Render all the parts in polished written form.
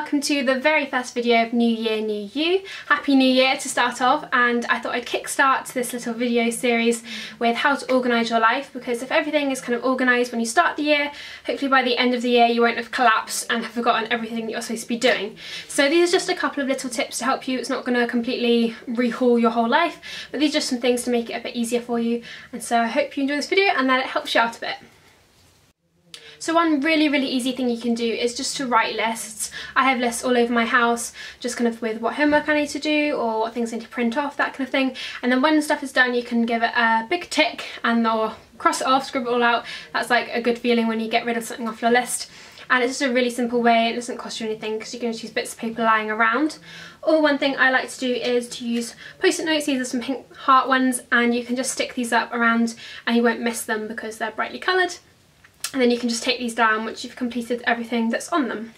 welcome to the very first video of New Year, New You. Happy New Year to start off, and I thought I'd kickstart this little video series with how to organise your life, because if everything is kind of organised when you start the year, hopefully by the end of the year you won't have collapsed and have forgotten everything that you're supposed to be doing. So these are just a couple of little tips to help you. It's not going to completely rehaul your whole life, but these are just some things to make it a bit easier for you, and so I hope you enjoy this video and that it helps you out a bit. So one really easy thing you can do is just to write lists. I have lists all over my house, just kind of with what homework I need to do or what things I need to print off, that kind of thing. And then when stuff is done, you can give it a big tick and or cross it off, scribble it all out. That's like a good feeling when you get rid of something off your list. And it's just a really simple way. It doesn't cost you anything because you can just use bits of paper lying around. Or one thing I like to do is to use post-it notes. These are some pink heart ones, and you can just stick these up around and you won't miss them because they're brightly coloured. And then you can just take these down once you've completed everything that's on them.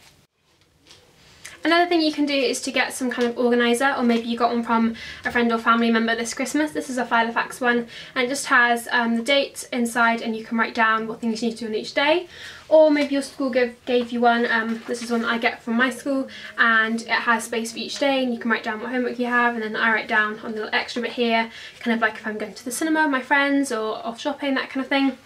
Another thing you can do is to get some kind of organiser, or maybe you got one from a friend or family member this Christmas. This is a Filofax one, and it just has the date inside, and you can write down what things you need to do on each day. Or maybe your school gave you one. This is one that I get from my school, and it has space for each day, and you can write down what homework you have, and then I write down on the little extra bit here, kind of like if I'm going to the cinema with my friends or off shopping, that kind of thing.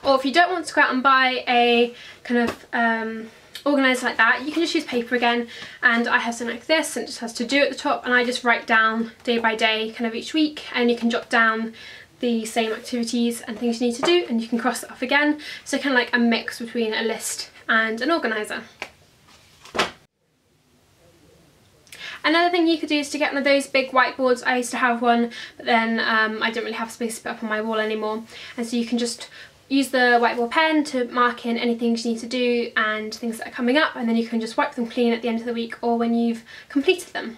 Or if you don't want to go out and buy a kind of organiser like that, you can just use paper again, and I have something like this, and it just has to do at the top, and I just write down day by day kind of each week, and you can jot down the same activities and things you need to do, and you can cross it off again. So kind of like a mix between a list and an organiser. Another thing you could do is to get one of those big whiteboards. I used to have one, but then I don't really have space to put up on my wall anymore, and so you can just use the whiteboard pen to mark in any things you need to do and things that are coming up, and then you can just wipe them clean at the end of the week or when you've completed them.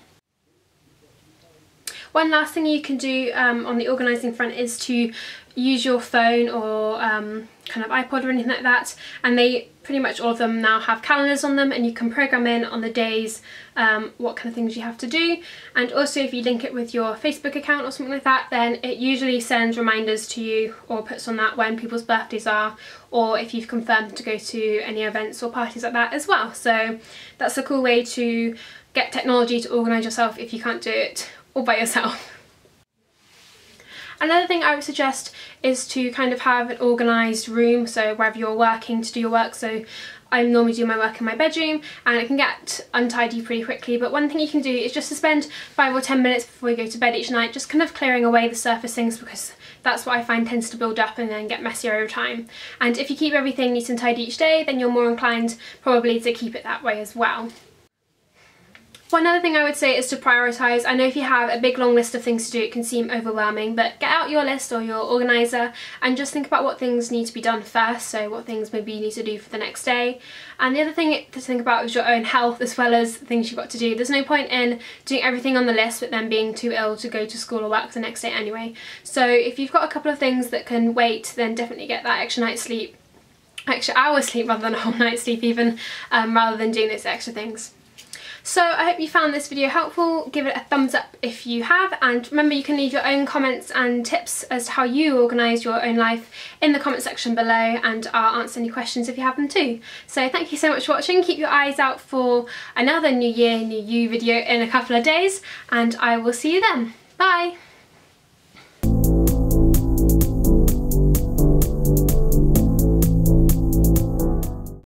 One last thing you can do on the organising front is to use your phone or kind of iPod or anything like that, and they pretty much all of them now have calendars on them, and you can program in on the days what kind of things you have to do. And also if you link it with your Facebook account or something like that, then it usually sends reminders to you or puts on that when people's birthdays are, or if you've confirmed to go to any events or parties like that as well. So that's a cool way to get technology to organise yourself if you can't do it all by yourself. Another thing I would suggest is to kind of have an organised room, so wherever you're working to do your work. So I normally do my work in my bedroom, and it can get untidy pretty quickly, but one thing you can do is just to spend 5 or 10 minutes before you go to bed each night just kind of clearing away the surface things, because that's what I find tends to build up and then get messier over time. And if you keep everything neat and tidy each day, then you're more inclined probably to keep it that way as well. One other thing I would say is to prioritise. I know if you have a big long list of things to do, it can seem overwhelming, but get out your list or your organiser and just think about what things need to be done first, so what things maybe you need to do for the next day. And the other thing to think about is your own health as well as things you've got to do. There's no point in doing everything on the list but then being too ill to go to school or work the next day anyway. So if you've got a couple of things that can wait, then definitely get that extra night's sleep, extra hour's sleep rather than a whole night's sleep even, rather than doing those extra things. So I hope you found this video helpful. Give it a thumbs up if you have, and remember you can leave your own comments and tips as to how you organise your own life in the comment section below, and I'll answer any questions if you have them too. So thank you so much for watching. Keep your eyes out for another New Year, New You video in a couple of days, and I will see you then. Bye!